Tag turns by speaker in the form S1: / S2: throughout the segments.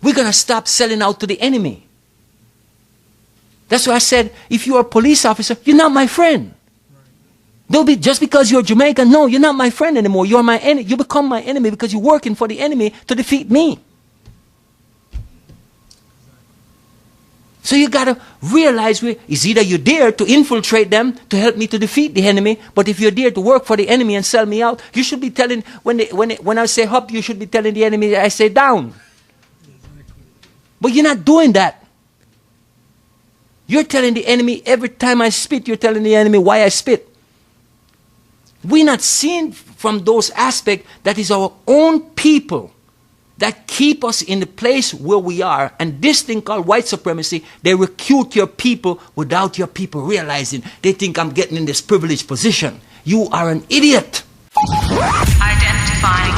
S1: We're going to stop selling out to the enemy. That's why I said, if you're a police officer, you're not my friend. Don't be just because you're Jamaican. No, you're not my friend anymore. You're my enemy. You become my enemy because you're working for the enemy to defeat me. So you got to realize it's either you're there to infiltrate them to help me to defeat the enemy, but if you're there to work for the enemy and sell me out, you should be telling, when I say up, you should be telling the enemy I say down. But you're not doing that. You're telling the enemy every time I spit, you're telling the enemy why I spit. We're not seeing from those aspects that is our own people that keep us in the place where we are. And this thing called white supremacy, they recruit your people without your people realizing. They think I'm getting in this privileged position. You are an idiot.
S2: Identifying.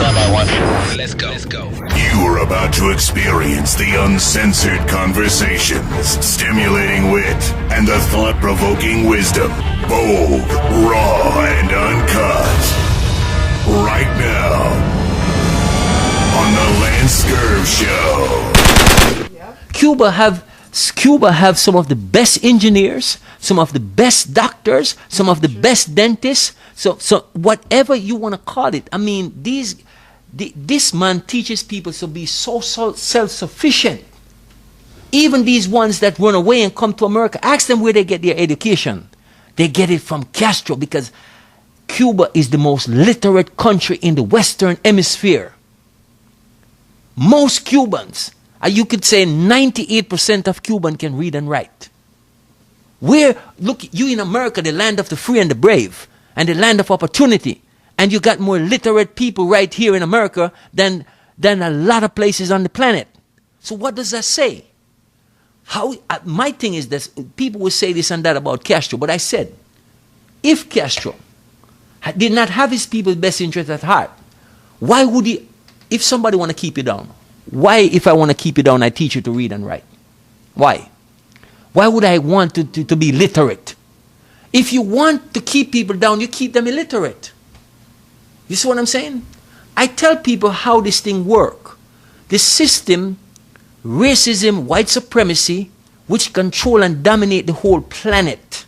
S2: Let's go.
S3: You are about to experience the uncensored conversations, stimulating wit, and the thought-provoking wisdom. Bold, raw, and uncut. Right now, on the Lance Scurv Show.
S1: Cuba have some of the best engineers, some of the best doctors, some of the best dentists. So whatever you want to call it. I mean, this man teaches people to be so self-sufficient. Even these ones that run away and come to America, ask them where they get their education. They get it from Castro, because Cuba is the most literate country in the Western Hemisphere. Most Cubans, you could say 98% of Cubans can read and write. Look, you in America, the land of the free and the brave, and the land of opportunity, and you got more literate people right here in America than a lot of places on the planet. So what does that say? My thing is this, people will say this and that about Castro, but I said, if Castro did not have his people's best interest at heart, why would he, if somebody want to keep you down, why, if I want to keep you down, I teach you to read and write? Why? Why would I want to be literate? If you want to keep people down, you keep them illiterate. You see what I'm saying? I tell people how this thing works. The system, racism, white supremacy, which control and dominate the whole planet,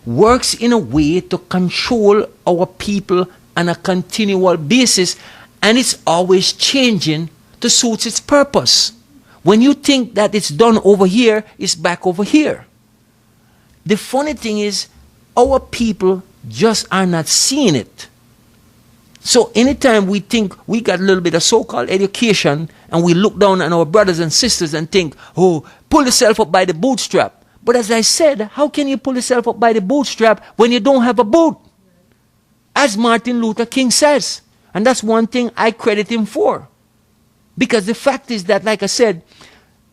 S1: works in a way to control our people on a continual basis, and it's always changing to suit its purpose. When you think that it's done over here, it's back over here. The funny thing is, our people just are not seeing it. So anytime we think we got a little bit of so-called education and we look down on our brothers and sisters and think, oh, pull yourself up by the bootstrap. But as I said, how can you pull yourself up by the bootstrap when you don't have a boot? As Martin Luther King says. And that's one thing I credit him for. Because the fact is that, like I said,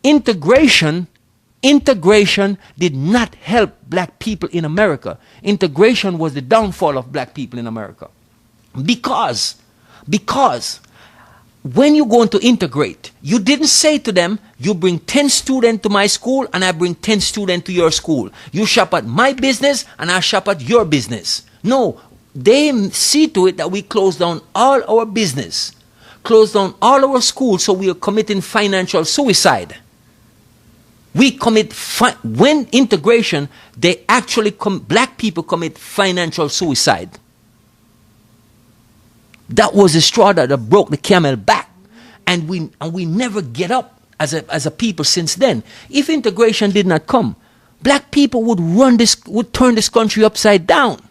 S1: integration did not help black people in America. Integration was the downfall of black people in America. Because when you're going to integrate, you didn't say to them, you bring 10 students to my school and I bring 10 students to your school. You shop at my business and I shop at your business. No, they see to it that we close down all our business, close down all our schools, so we are committing financial suicide. We commit, when integration, they actually, black people commit financial suicide. That was the straw that broke the camel back. And we never get up as a people since then. If integration did not come, black people would turn this country upside down.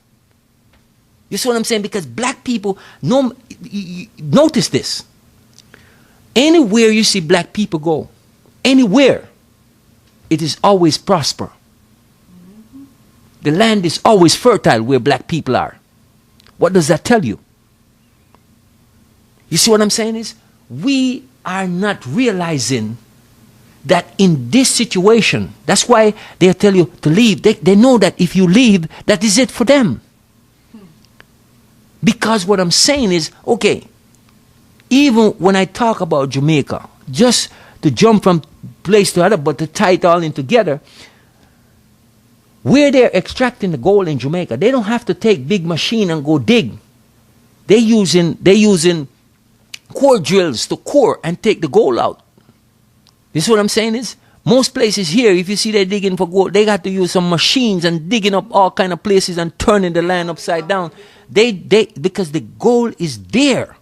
S1: You see what I'm saying? Because black people, notice this. Anywhere you see black people go, anywhere, it is always prosper. The land is always fertile where black people are. What does that tell you? You see what I'm saying is, we are not realizing that in this situation, that's why they tell you to leave. They know that if you leave, that is it for them. Because what I'm saying is, okay, even when I talk about Jamaica, just to jump from place to other, but to tie it all in together, where they're extracting the gold in Jamaica, they don't have to take big machine and go dig. They're using core drills to core and take the gold out. You see what I'm saying is? Most places here, if you see they're digging for gold, they got to use some machines and digging up all kind of places and turning the land upside down. Because the gold is there.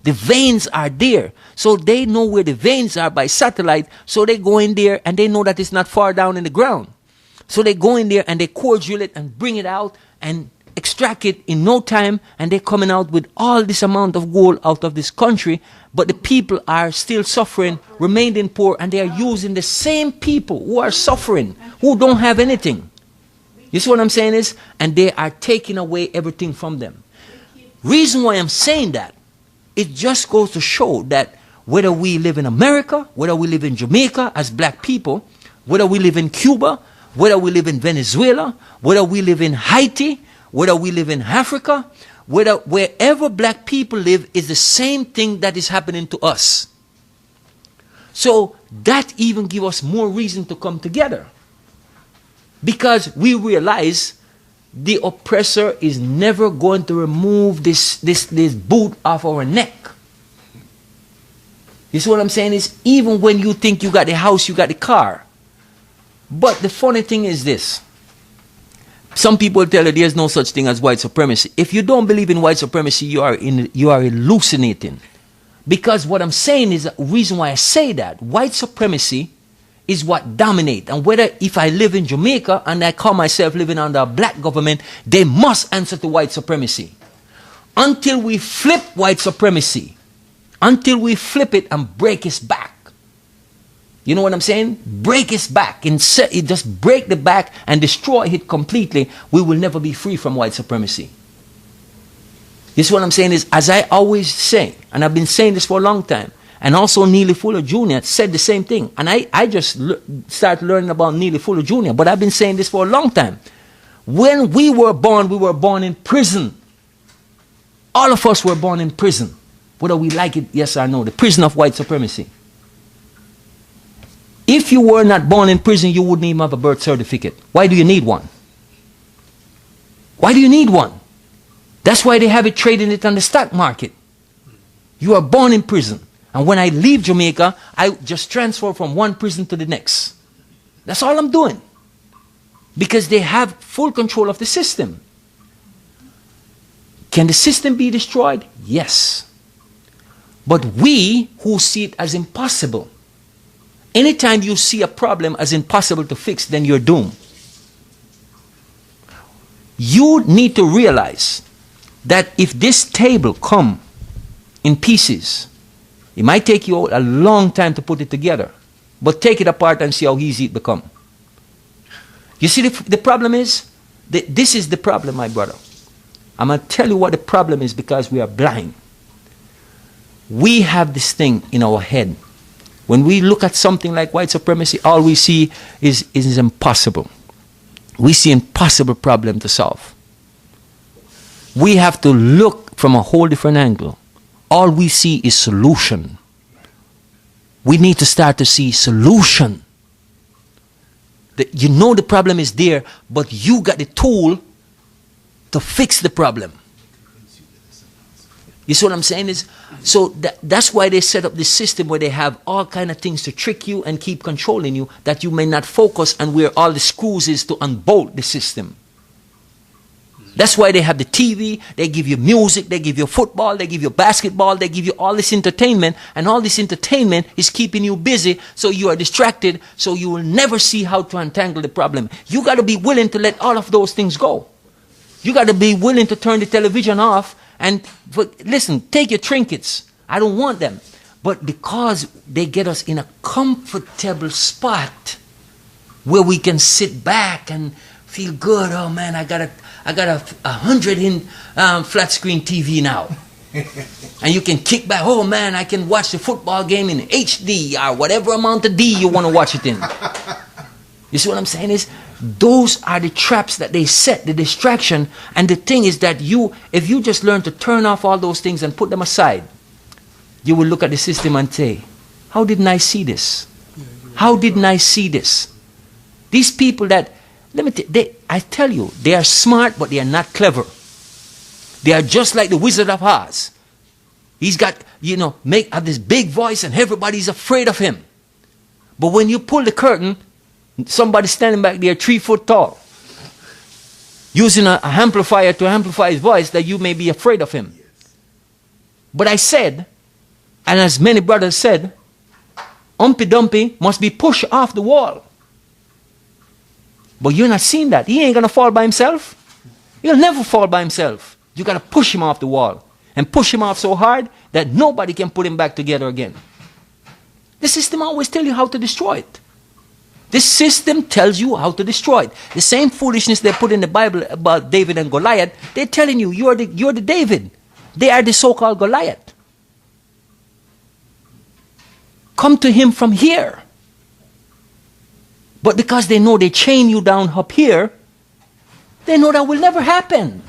S1: The veins are there. So they know where the veins are by satellite. So they go in there and they know that it's not far down in the ground. So they go in there and they core drill it and bring it out and extract it in no time, and they're coming out with all this amount of gold out of this country, but the people are still suffering, remaining poor, and they are using the same people who are suffering, who don't have anything. You see what I'm saying is? And they are taking away everything from them. Reason why I'm saying that, it just goes to show that whether we live in America, whether we live in Jamaica as black people, whether we live in Cuba, whether we live in Venezuela, whether we live in Haiti, whether we live in Africa, wherever black people live, is the same thing that is happening to us. So that even gives us more reason to come together. Because we realize the oppressor is never going to remove this boot off our neck. You see what I'm saying is, even when you think you got the house, you got the car. But the funny thing is this. Some people tell you there's no such thing as white supremacy. If you don't believe in white supremacy, you are hallucinating. Because what I'm saying is the reason why I say that. White supremacy is what dominates. And whether if I live in Jamaica and I call myself living under a black government, they must answer to white supremacy. Until we flip white supremacy. Until we flip it and break its back. You know what I'm saying? Break its back. Just break the back and destroy it completely. We will never be free from white supremacy. This is what I'm saying is, as I always say, and I've been saying this for a long time, and also Neely Fuller Jr. said the same thing. And I just started learning about Neely Fuller Jr., but I've been saying this for a long time. When we were born in prison. All of us were born in prison. Whether we like it, yes or no. The prison of white supremacy. If you were not born in prison, you wouldn't even have a birth certificate. Why do you need one? Why do you need one? That's why they have it trading it on the stock market. You are born in prison. And when I leave Jamaica, I just transfer from one prison to the next. That's all I'm doing. Because they have full control of the system. Can the system be destroyed? Yes. But we who see it as impossible, anytime you see a problem as impossible to fix, then you're doomed. You need to realize that if this table come in pieces, it might take you a long time to put it together. But take it apart and see how easy it becomes. You see, the problem is, this is the problem, my brother. I'm going to tell you what the problem is, because we are blind. We have this thing in our head. When we look at something like white supremacy, all we see is impossible. We see impossible problem to solve. We have to look from a whole different angle. All we see is solution. We need to start to see solution. You know the problem is there, but you got the tool to fix the problem. You see what I'm saying is? So that's why they set up this system where they have all kind of things to trick you and keep controlling you, that you may not focus on where all the screws is to unbolt the system. That's why they have the TV, they give you music, they give you football, they give you basketball, they give you all this entertainment, and all this entertainment is keeping you busy, so you are distracted, so you will never see how to untangle the problem. You got to be willing to let all of those things go. You got to be willing to turn the television off. Listen, take your trinkets. I don't want them. But because they get us in a comfortable spot where we can sit back and feel good. Oh man, I got a 100-inch flat screen TV now. And you can kick back. Oh man, I can watch the football game in HD or whatever amount of D you want to watch it in. You see what I'm saying is? Those are the traps that they set, the distraction. And the thing is that if you just learn to turn off all those things and put them aside, you will look at the system and say, how didn't I see this? How didn't I see this? These people that, I tell you, they are smart, but they are not clever. They are just like the Wizard of Oz. He's got, have this big voice and everybody's afraid of him. But when you pull the curtain, somebody standing back there 3 foot tall, using an amplifier to amplify his voice, that you may be afraid of him. But I said, and as many brothers said, Humpty Dumpty must be pushed off the wall. But you're not seeing that. He ain't going to fall by himself. He'll never fall by himself. You got to push him off the wall. And push him off so hard that nobody can put him back together again. The system always tells you how to destroy it. This system tells you how to destroy it. The same foolishness they put in the Bible about David and Goliath, they're telling you, you're the David. They are the so-called Goliath. Come to him from here. But because they know they chain you down up here, they know that will never happen.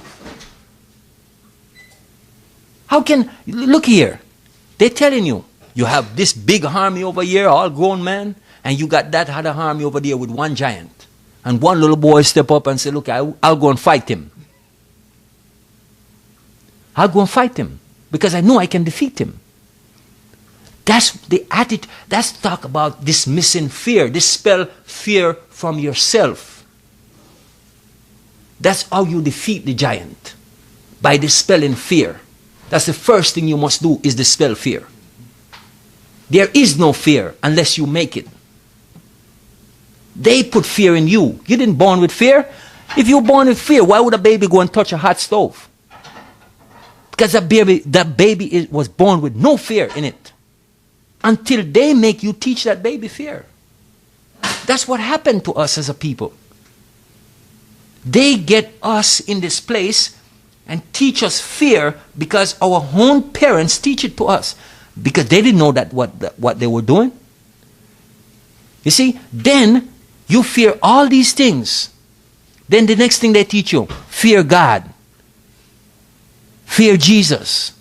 S1: How can, look here, they're telling you, you have this big army over here, all grown men, and you got that other army over there with one giant. And one little boy step up and say, look, I'll go and fight him. I'll go and fight him because I know I can defeat him. That's the attitude. That's talk about dismissing fear. Dispel fear from yourself. That's how you defeat the giant. By dispelling fear. That's the first thing you must do, is dispel fear. There is no fear unless you make it. They put fear in you. You didn't born with fear. If you were born with fear, why would a baby go and touch a hot stove? Because that baby was born with no fear in it. Until they make you teach that baby fear. That's what happened to us as a people. They get us in this place and teach us fear because our own parents teach it to us. Because they didn't know that what they were doing. You see, then you fear all these things. Then the next thing they teach you, fear God. Fear Jesus.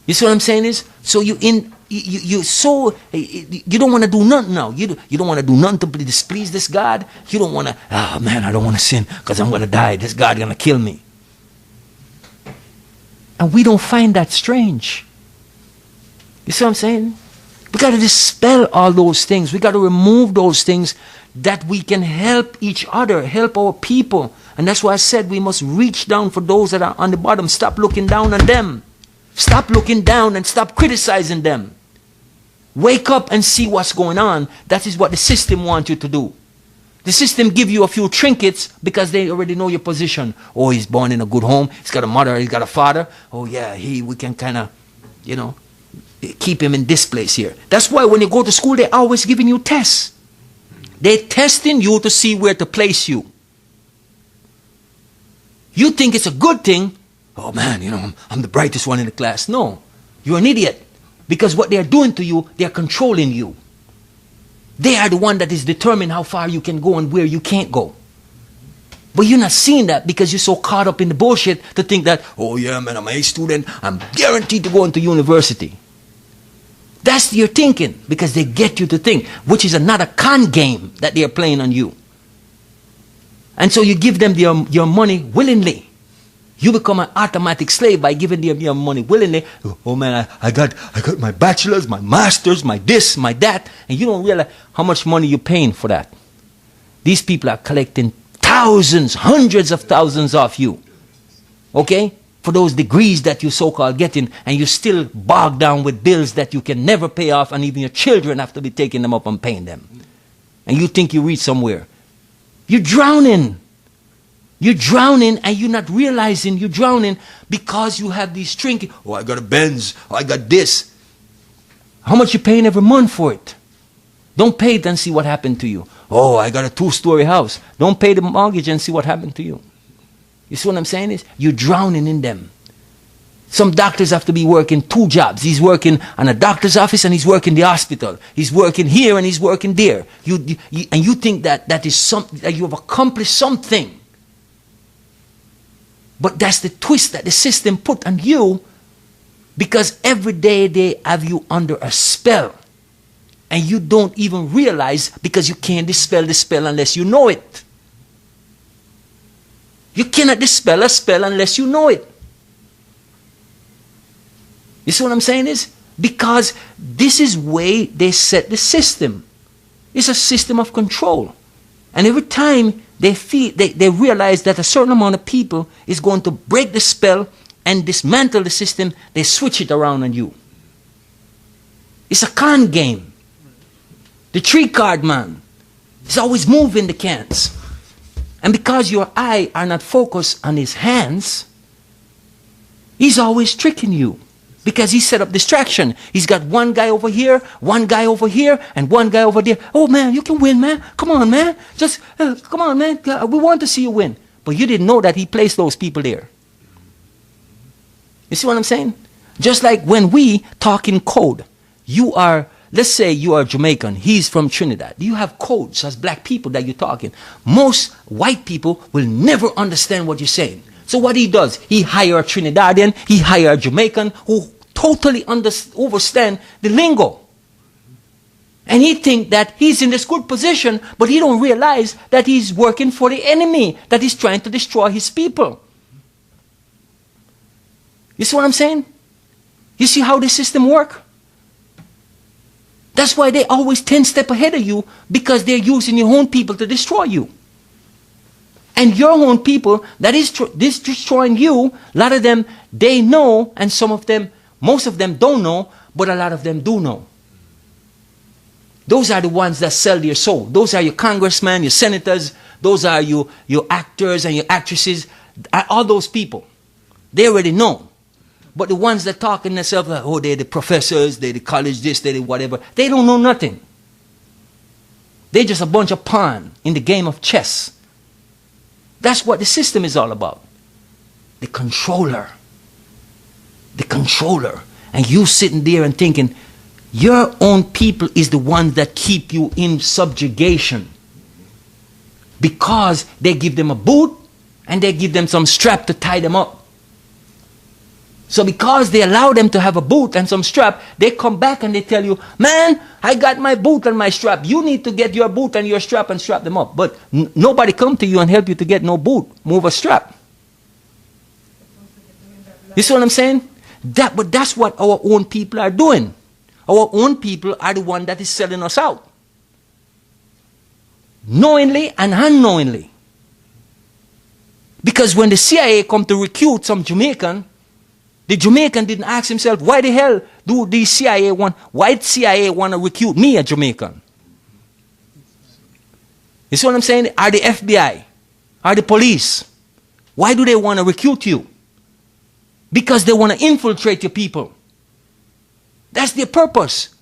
S1: You see what I'm saying is? So you don't want to do nothing now. You don't want to do nothing to displease this God. You don't want to, oh man, I don't want to sin because I'm going to die. This God going to kill me. And we don't find that strange. You see what I'm saying? We got to dispel all those things. We got to remove those things that we can help each other, help our people. And that's why I said we must reach down for those that are on the bottom. Stop looking down on them. Stop looking down and stop criticizing them. Wake up and see what's going on. That is what the system wants you to do. The system give you a few trinkets because they already know your position. Oh, he's born in a good home. He's got a mother. He's got a father. Oh, yeah, we can kind of, keep him in this place here. That's why when you go to school, they're always giving you tests. They're testing you to see where to place you. You think it's a good thing. Oh, man, I'm the brightest one in the class. No, you're an idiot. Because what they're doing to you, they're controlling you. They are the one that is determining how far you can go and where you can't go. But you're not seeing that because you're so caught up in the bullshit to think that, oh yeah, man, I'm an A student. I'm guaranteed to go into university. That's your thinking because they get you to think, which is another con game that they're playing on you. And so you give them your money willingly. You become an automatic slave by giving them your money willingly. Oh man, I got my bachelor's, my master's, my this, my that. And you don't realize how much money you're paying for that. These people are collecting thousands, hundreds of thousands off you. Okay? For those degrees that you so-called getting, and you're still bogged down with bills that you can never pay off, and even your children have to be taking them up and paying them. And you think you reach somewhere. You're drowning. You're drowning and you're not realizing you're drowning because you have these trinkets. Oh, I got a Benz. Oh, I got this. How much you paying every month for it? Don't pay it and see what happened to you. Oh, I got a 2-story house. Don't pay the mortgage and see what happened to you. You see what I'm saying is? You're drowning in them. Some doctors have to be working 2 jobs. He's working on a doctor's office and he's working the hospital. He's working here and he's working there. And you think that is something, that you have accomplished something. But that's the twist that the system put on you because every day they have you under a spell. And you don't even realize because you can't dispel the spell unless you know it. You cannot dispel a spell unless you know it. You see what I'm saying is? Because this is way they set the system. It's a system of control. And every time they realize that a certain amount of people is going to break the spell and dismantle the system, they switch it around on you. It's a con game. The 3-card man is always moving the cans. And because your eye are not focused on his hands, he's always tricking you. Because he set up distraction. He's got one guy over here, one guy over here, and one guy over there. Oh man, you can win, man. Come on, man. Just, come on, man. We want to see you win. But you didn't know that he placed those people there. You see what I'm saying? Just like when we talk in code. You are, let's say you are Jamaican. He's from Trinidad. You have codes as black people that you're talking. Most white people will never understand what you're saying. So what he does, he hire a Trinidadian, he hire a Jamaican who totally understand the lingo. And he think that he's in this good position, but he don't realize that he's working for the enemy, that he's trying to destroy his people. You see what I'm saying? You see how the system works? That's why they always 10 steps ahead of you, because they're using your own people to destroy you. And your own people that is destroying you, a lot of them, they know, and some of them, most of them don't know, but a lot of them do know. Those are the ones that sell their soul. Those are your congressmen, your senators, those are your actors and your actresses, all those people. They already know. But the ones that talk in themselves, like, oh, they're the professors, they're the college this, they're the whatever, they don't know nothing. They're just a bunch of pawns in the game of chess. That's what the system is all about. The controller. The controller. And you sitting there and thinking, your own people is the ones that keep you in subjugation. Because they give them a boot and they give them some strap to tie them up. So because they allow them to have a boot and some strap, they come back and they tell you, man, I got my boot and my strap. You need to get your boot and your strap and strap them up. But nobody come to you and help you to get no boot. Move a strap. You see what I'm saying? But that's what our own people are doing. Our own people are the one that is selling us out. Knowingly and unknowingly. Because when the CIA come to recruit some Jamaican, the Jamaican didn't ask himself, why the hell do the CIA want to recruit me, a Jamaican? You see what I'm saying? Are the FBI? Are the police? Why do they want to recruit you? Because they want to infiltrate your people. That's their purpose.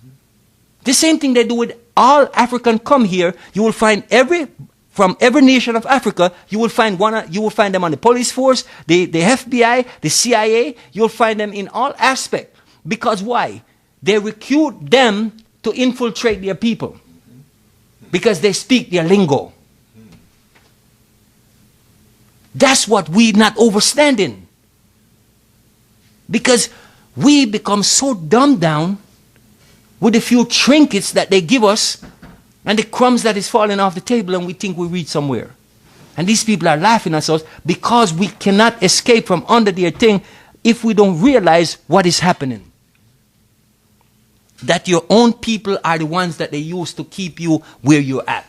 S1: The same thing they do with all African come here. You will find from every nation of Africa, you will find them on the police force, the FBI, the CIA. You'll find them in all aspects. Because why? They recruit them to infiltrate their people. Because they speak their lingo. That's what we're not understanding. Because we become so dumbed down with the few trinkets that they give us and the crumbs that is falling off the table, and we think we reach somewhere. And these people are laughing at us because we cannot escape from under their thing if we don't realize what is happening. That your own people are the ones that they use to keep you where you're at.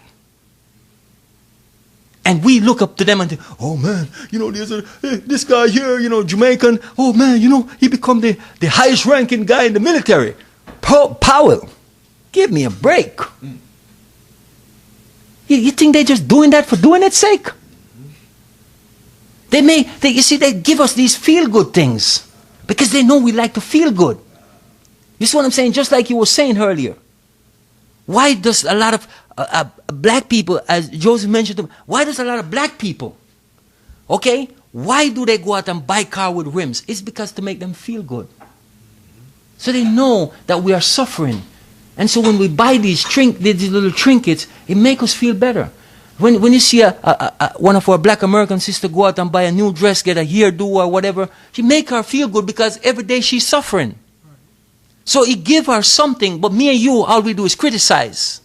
S1: And we look up to them and think, oh man, there's this guy here, Jamaican. Oh man, he become the highest ranking guy in the military. Powell, give me a break. You think they're just doing that for doing its sake? They give us these feel-good things because they know we like to feel good. You see what I'm saying? Just like you were saying earlier. Why does a lot of black people, as Joseph mentioned, why does a lot of black people, okay, why do they go out and buy car with rims? It's because to make them feel good. So they know that we are suffering. And so when we buy these little trinkets, it makes us feel better. When you see one of our black American sisters go out and buy a new dress, get a hairdo or whatever, she make her feel good because every day she's suffering. So it give her something, but me and you, all we do is criticize.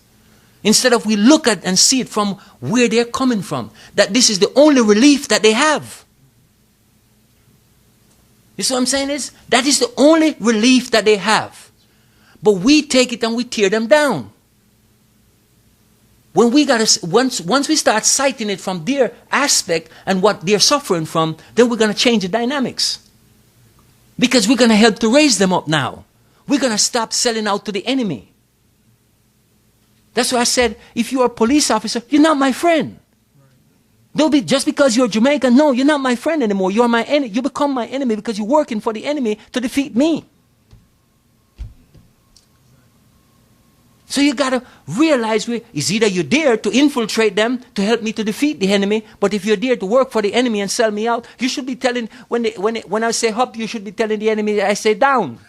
S1: Instead of we look at and see it from where they're coming from. That this is the only relief that they have. You see what I'm saying is? That is the only relief that they have. But we take it and we tear them down. When we once we start citing it from their aspect and what they're suffering from, then we're going to change the dynamics. Because we're going to help to raise them up now. We're going to stop selling out to the enemy. That's why I said, if you're a police officer, you're not my friend. Don't be just because you're Jamaican. No, you're not my friend anymore. You're my enemy. You become my enemy because you're working for the enemy to defeat me. So you got to realize it's either you're there to infiltrate them to help me to defeat the enemy, but if you're there to work for the enemy and sell me out, you should be telling, when I say up, you should be telling the enemy I say down.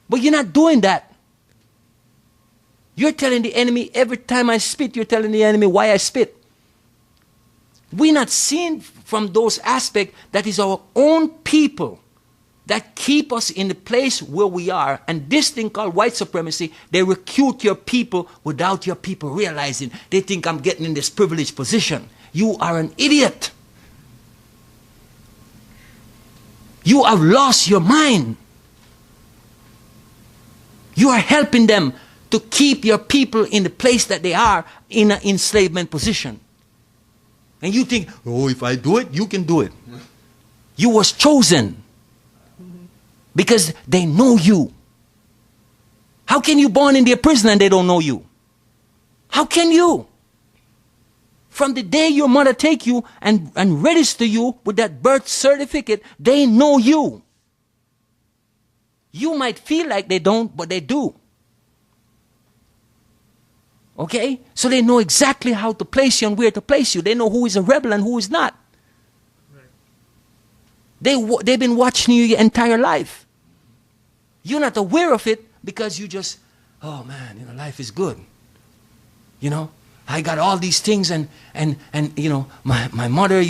S1: But you're not doing that. You're telling the enemy every time I spit, you're telling the enemy why I spit. We're not seeing from those aspects that is our own people that keep us in the place where we are. And this thing called white supremacy, they recruit your people without your people realizing. They think I'm getting in this privileged position. You are an idiot. You have lost your mind. You are helping them to keep your people in the place that they are in an enslavement position. And you think, oh, if I do it, you can do it. You was chosen. Because they know you. How can you born in their prison and they don't know you? How can you? From the day your mother take you and register you with that birth certificate, they know you. You might feel like they don't, but they do. Okay? So they know exactly how to place you and where to place you. They know who is a rebel and who is not. They've been watching you your entire life. You're not aware of it because you just, oh man, life is good. I got all these things and my mother,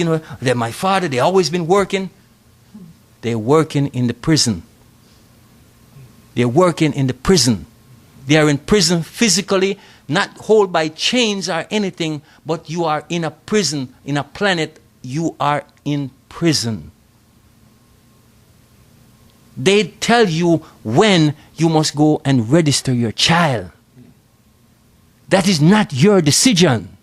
S1: my father, they always been working. They're working in the prison. They're working in the prison. They are in prison physically, not held by chains or anything, but you are in a prison, in a planet, you are in prison. They tell you when you must go and register your child. That is not your decision.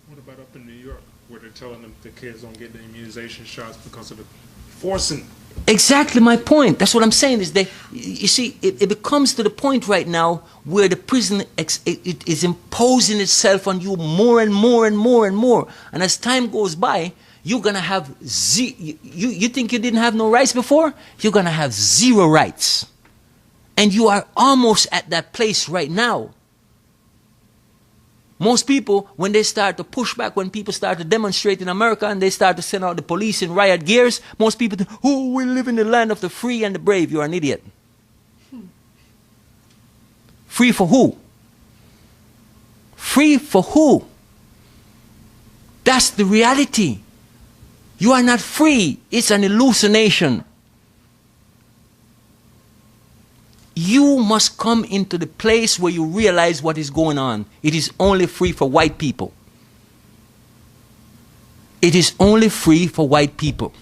S2: What about up in New York, where they're telling them the kids don't get the immunization shots because of the forcing?
S1: Exactly my point. That's what I'm saying is that, you see, it becomes to the point right now where the prison it is imposing itself on you more and more and more and more. And as time goes by, you're going to have, you think you didn't have no rights before? You're going to have zero rights. And you are almost at that place right now. Most people, when they start to push back, when people start to demonstrate in America and they start to send out the police in riot gears, most people think, oh, we live in the land of the free and the brave. You're an idiot. Free for who? Free for who? That's the reality. You are not free. It's an hallucination. You must come into the place where you realize what is going on. It is only free for white people. It is only free for white people.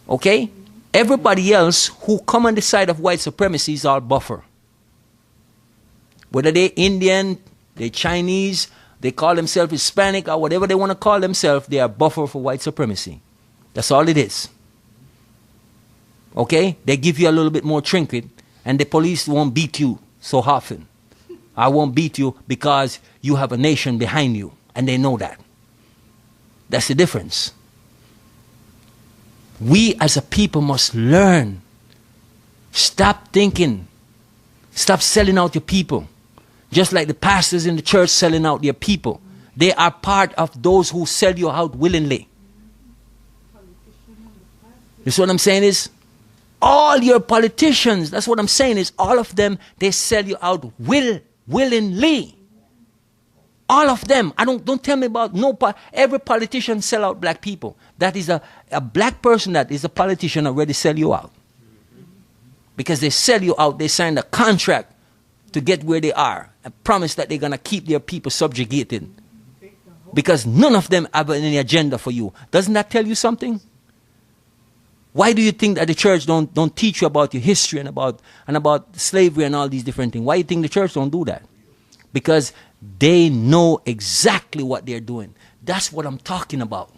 S1: Okay? Everybody else who come on the side of white supremacy is all buffer. Whether they're Indian, they're Chinese, they call themselves Hispanic or whatever they want to call themselves, they are buffer for white supremacy. That's all it is. Okay? They give you a little bit more trinket and the police won't beat you so often. I won't beat you because you have a nation behind you and they know that. That's the difference. We as a people must learn. Stop thinking. Stop selling out your people. Just like the pastors in the church selling out their people. They are part of those who sell you out willingly. You see what I'm saying is? All your politicians, that's what I'm saying is, all of them, they sell you out willingly. All of them. Don't tell me about every politician sell out black people. That is a black person that is a politician already sell you out. Because they sell you out, they sign a contract to get where they are and promise that they're going to keep their people subjugated. Because none of them have any agenda for you. Doesn't that tell you something? Why do you think that the church don't teach you about your history and about slavery and all these different things? Why do you think the church don't do that? Because they know exactly what they're doing. That's what I'm talking about.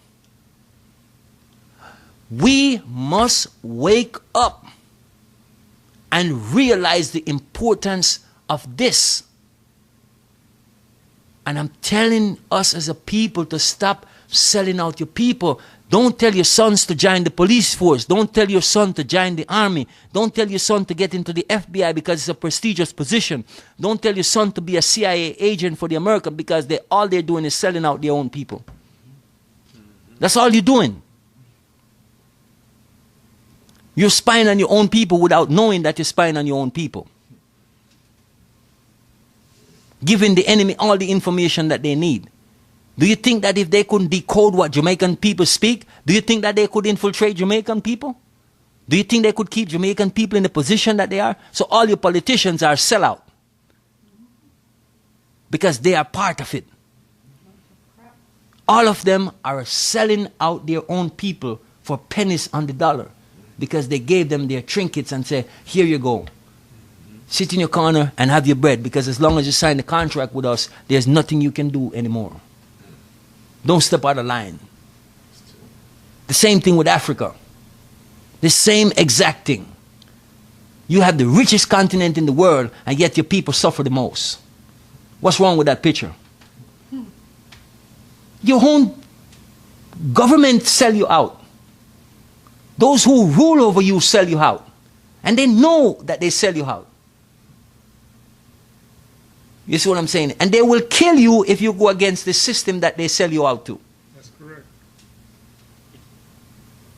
S1: We must wake up and realize the importance of this. And I'm telling us as a people to stop selling out your people. Don't tell your sons to join the police force. Don't tell your son to join the army. Don't tell your son to get into the FBI because it's a prestigious position. Don't tell your son to be a CIA agent for the American because all they're doing is selling out their own people. That's all you're doing. You're spying on your own people without knowing that you're spying on your own people. Giving the enemy all the information that they need. Do you think that if they couldn't decode what Jamaican people speak, do you think that they could infiltrate Jamaican people? Do you think they could keep Jamaican people in the position that they are? So all your politicians are sellout. Because they are part of it. All of them are selling out their own people for pennies on the dollar. Because they gave them their trinkets and say, here you go. Sit in your corner and have your bread. Because as long as you sign the contract with us, there's nothing you can do anymore. Don't step out of line. The same thing with Africa. The same exact thing. You have the richest continent in the world, and yet your people suffer the most. What's wrong with that picture? Your own government sell you out. Those who rule over you sell you out. And they know that they sell you out. You see what I'm saying? And they will kill you if you go against the system that they sell you out to.
S2: That's correct.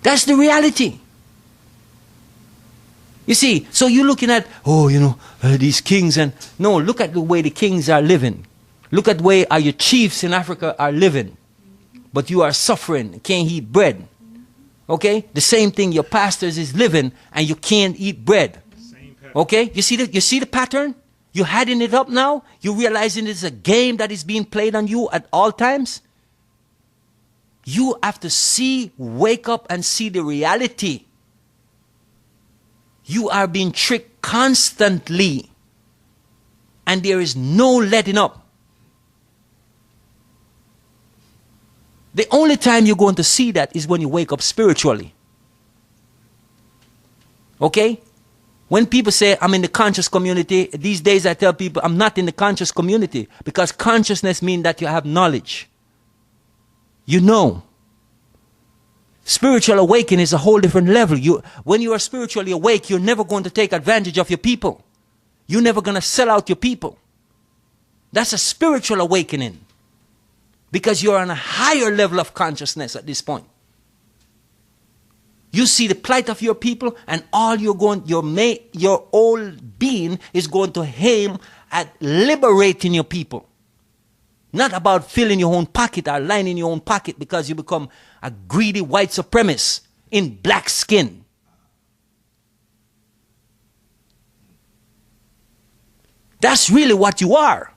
S1: That's the reality. You see, so you're looking at, these kings and... No, look at the way the kings are living. Look at the way your chiefs in Africa are living. But you are suffering, can't eat bread. Okay? The same thing your pastors is living and you can't eat bread.
S2: Same pattern.
S1: Okay? You see the pattern? You're adding it up now? You're realizing it's a game that is being played on you at all times? You have to wake up and see the reality. You are being tricked constantly. And there is no letting up. The only time you're going to see that is when you wake up spiritually. Okay? When people say, I'm in the conscious community, these days I tell people, I'm not in the conscious community. Because consciousness means that you have knowledge. You know. Spiritual awakening is a whole different level. When you are spiritually awake, you're never going to take advantage of your people. You're never going to sell out your people. That's a spiritual awakening. Because you're on a higher level of consciousness at this point. You see the plight of your people, and all your whole being is going to aim at liberating your people. Not about filling your own pocket or lining your own pocket because you become a greedy white supremacist in black skin. That's really what you are.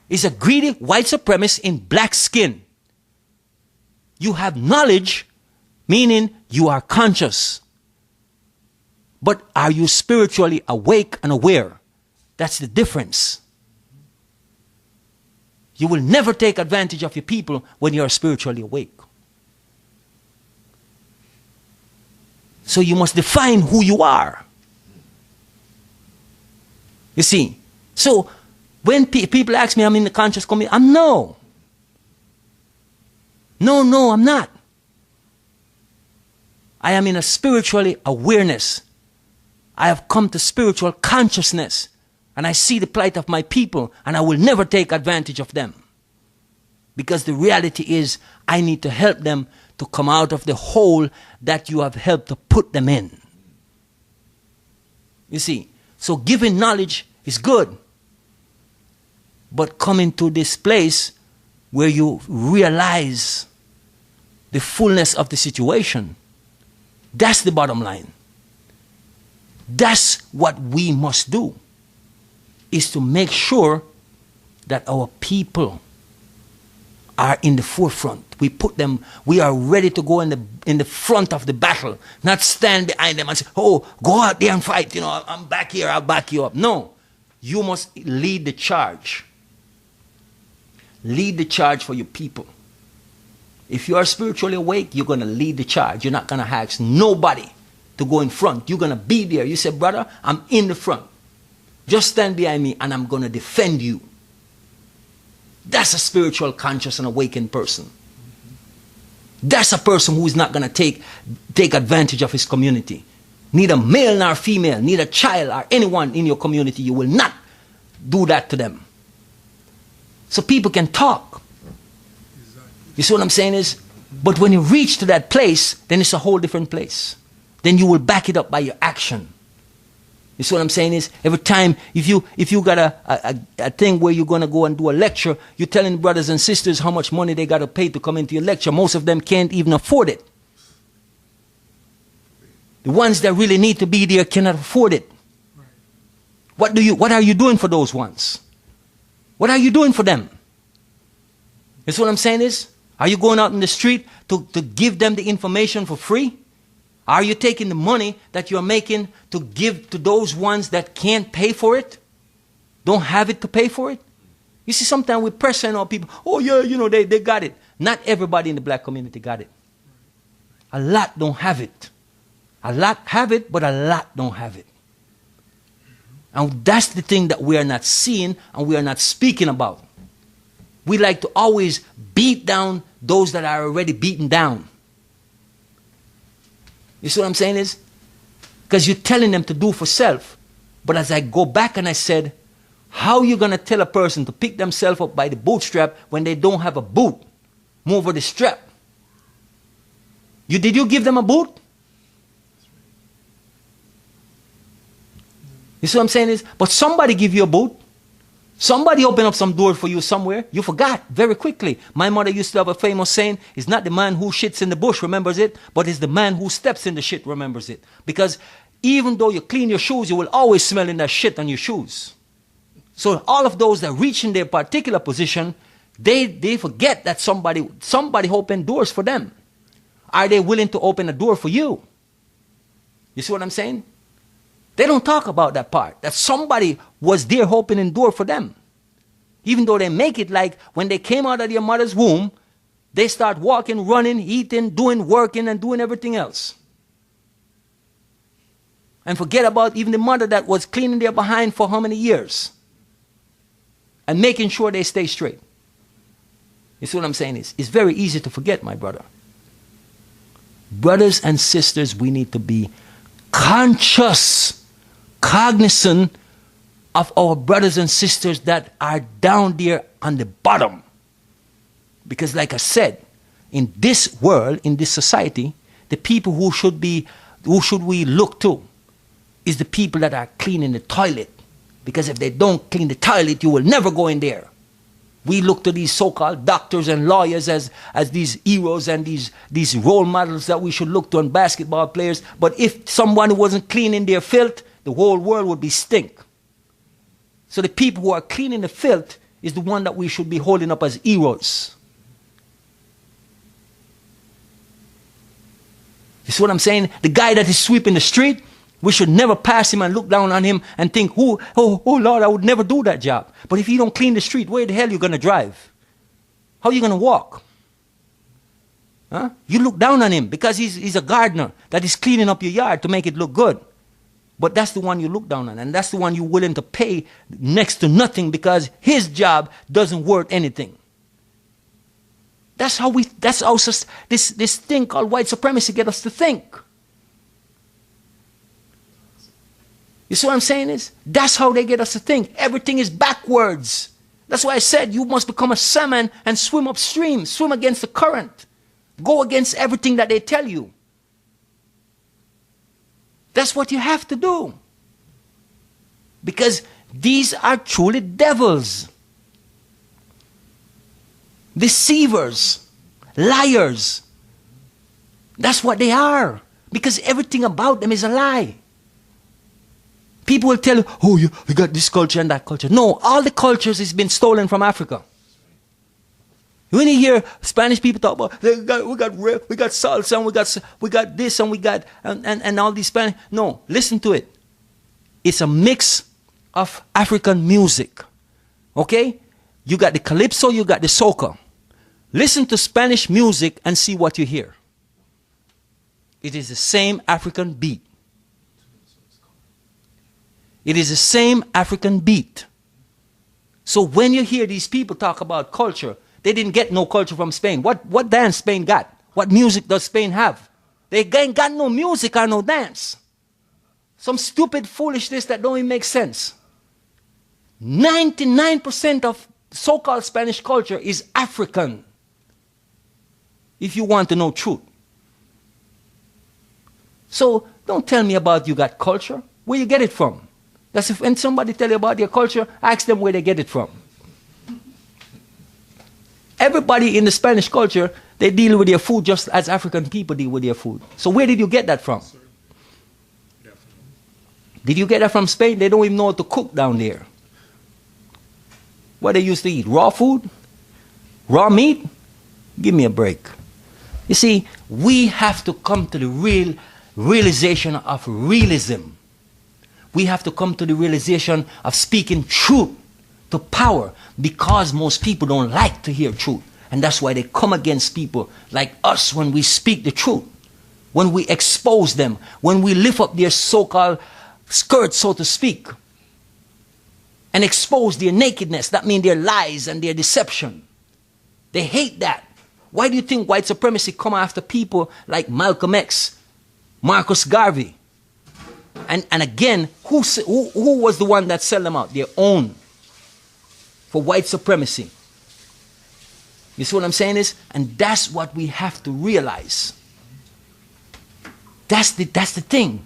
S1: Is a greedy white supremacist in black skin. You have knowledge, meaning you are conscious. But are you spiritually awake and aware? That's the difference. You will never take advantage of your people when you are spiritually awake. So you must define who you are. You see, so when people ask me, I'm in the conscious community, No, I'm not. I am in a spiritually awareness. I have come to spiritual consciousness. And I see the plight of my people, and I will never take advantage of them. Because the reality is, I need to help them to come out of the hole that you have helped to put them in. You see, so giving knowledge is good. But coming to this place where you realize the fullness of the situation, that's the bottom line. That's what we must do, is to make sure that our people are in the forefront. We put them, we are ready to go in the front of the battle, not stand behind them and say, oh, go out there and fight, you know, I'm back here, I'll back you up. No, you must lead the charge. Lead the charge for your people. If you are spiritually awake, you're going to lead the charge. You're not going to ask nobody to go in front. You're going to be there. You say, brother, I'm in the front. Just stand behind me and I'm going to defend you. That's a spiritual, conscious, and awakened person. That's a person who is not going to take advantage of his community. Neither male nor female, neither child or anyone in your community, you will not do that to them. So people can talk. You see what I'm saying is? But when you reach to that place, then it's a whole different place. Then you will back it up by your action. You see what I'm saying is? Every time, if you got a thing where you're going to go and do a lecture, you're telling brothers and sisters how much money they got to pay to come into your lecture. Most of them can't even afford it. The ones that really need to be there cannot afford it. What are you doing for those ones? What are you doing for them? You see what I'm saying is? Are you going out in the street to give them the information for free? Are you taking the money that you're making to give to those ones that can't pay for it? Don't have it to pay for it? You see, sometimes we pressure on people, oh yeah, you know, they got it. Not everybody in the black community got it. A lot don't have it. A lot have it, but a lot don't have it. And that's the thing that we are not seeing and we are not speaking about. We like to always beat down those that are already beaten down. You see what I'm saying is? Because you're telling them to do for self. But as I go back and I said, how are you going to tell a person to pick themselves up by the bootstrap when they don't have a boot? Move over the strap. Did you give them a boot? You see what I'm saying is? But somebody give you a boot. Somebody open up some door for you somewhere. You forgot very quickly. My mother used to have a famous saying, it's not the man who shits in the bush remembers it, but it's the man who steps in the shit remembers it. Because even though you clean your shoes, you will always smell in that shit on your shoes. So all of those that reach in their particular position, they forget that somebody opened doors for them. Are they willing to open a door for you? You see what I'm saying? They don't talk about that part, that somebody was there opening a door for them. Even though they make it like when they came out of their mother's womb, they start walking, running, eating, working, and doing everything else. And forget about even the mother that was cleaning their behind for how many years. And making sure they stay straight. You see what I'm saying is? It's very easy to forget, my brother. Brothers and sisters, we need to be conscious, cognizant of our brothers and sisters that are down there on the bottom. Because like I said, in this world, in this society, the people who should we look to is the people that are cleaning the toilet. Because if they don't clean the toilet, you will never go in there. We look to these so-called doctors and lawyers as these heroes and these role models that we should look to, and basketball players. But if someone wasn't cleaning their filth, the whole world would be stink. So the people who are cleaning the filth is the one that we should be holding up as heroes. You see what I'm saying? The guy that is sweeping the street, we should never pass him and look down on him and think, oh Lord, I would never do that job. But if you don't clean the street, where the hell are you going to drive? How are you going to walk? Huh? You look down on him because he's a gardener that is cleaning up your yard to make it look good. But that's the one you look down on, and that's the one you're willing to pay next to nothing because his job doesn't worth anything. That's how this thing called white supremacy get us to think. You see what I'm saying is? That's how they get us to think. Everything is backwards. That's why I said you must become a salmon and swim upstream, swim against the current. Go against everything that they tell you. That's what you have to do. Because these are truly devils. Deceivers. Liars. That's what they are. Because everything about them is a lie. People will tell you, oh, you got this culture and that culture. No, all the cultures has been stolen from Africa. When you hear Spanish people talk about we got salsa and we got this and we got and all these Spanish. No, listen to it. It's a mix of African music. Okay? You got the calypso, you got the soca. Listen to Spanish music and see what you hear. It is the same African beat. It is the same African beat. So when you hear these people talk about culture, they didn't get no culture from Spain. What dance Spain got? What music does Spain have? They ain't got no music or no dance. Some stupid foolishness that don't even make sense. 99% of so-called Spanish culture is African. If you want to know truth. So don't tell me about you got culture. Where you get it from? That's if when somebody tell you about their culture, ask them where they get it from. Everybody in the Spanish culture, they deal with their food just as African people deal with their food. So where did you get that from? Did you get that from Spain? They don't even know how to cook down there. What they used to eat? Raw food? Raw meat? Give me a break. You see, we have to come to the realization of realism. We have to come to the realization of speaking truth to power, because most people don't like to hear truth. And that's why they come against people like us when we speak the truth, when we expose them, when we lift up their so-called skirts, so to speak, and expose their nakedness. That means their lies and their deception. They hate that. Why do you think white supremacy come after people like Malcolm X, Marcus Garvey? And again, who was the one that sell them out? Their own. For white supremacy. You see what I'm saying is? And that's what we have to realize. That's the thing.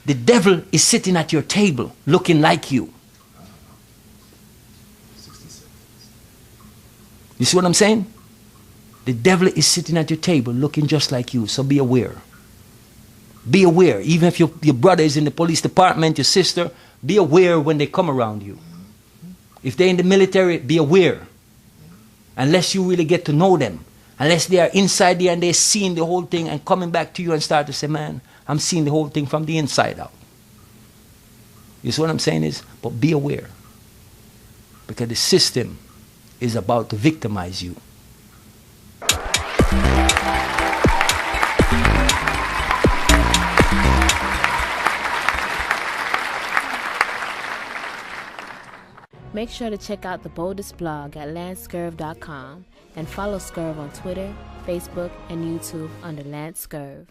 S1: The devil is sitting at your table looking like you. You see what I'm saying? The devil is sitting at your table looking just like you. So be aware. Be aware. Even if your brother is in the police department, your sister, be aware when they come around you. If they're in the military, be aware. Unless you really get to know them. Unless they are inside there and they're seeing the whole thing and coming back to you and start to say, man, I'm seeing the whole thing from the inside out. You see what I'm saying is? But be aware. Because the system is about to victimize you.
S4: Make sure to check out the boldest blog at lancescurv.com and follow Scurv on Twitter, Facebook, and YouTube under Lance Scurv.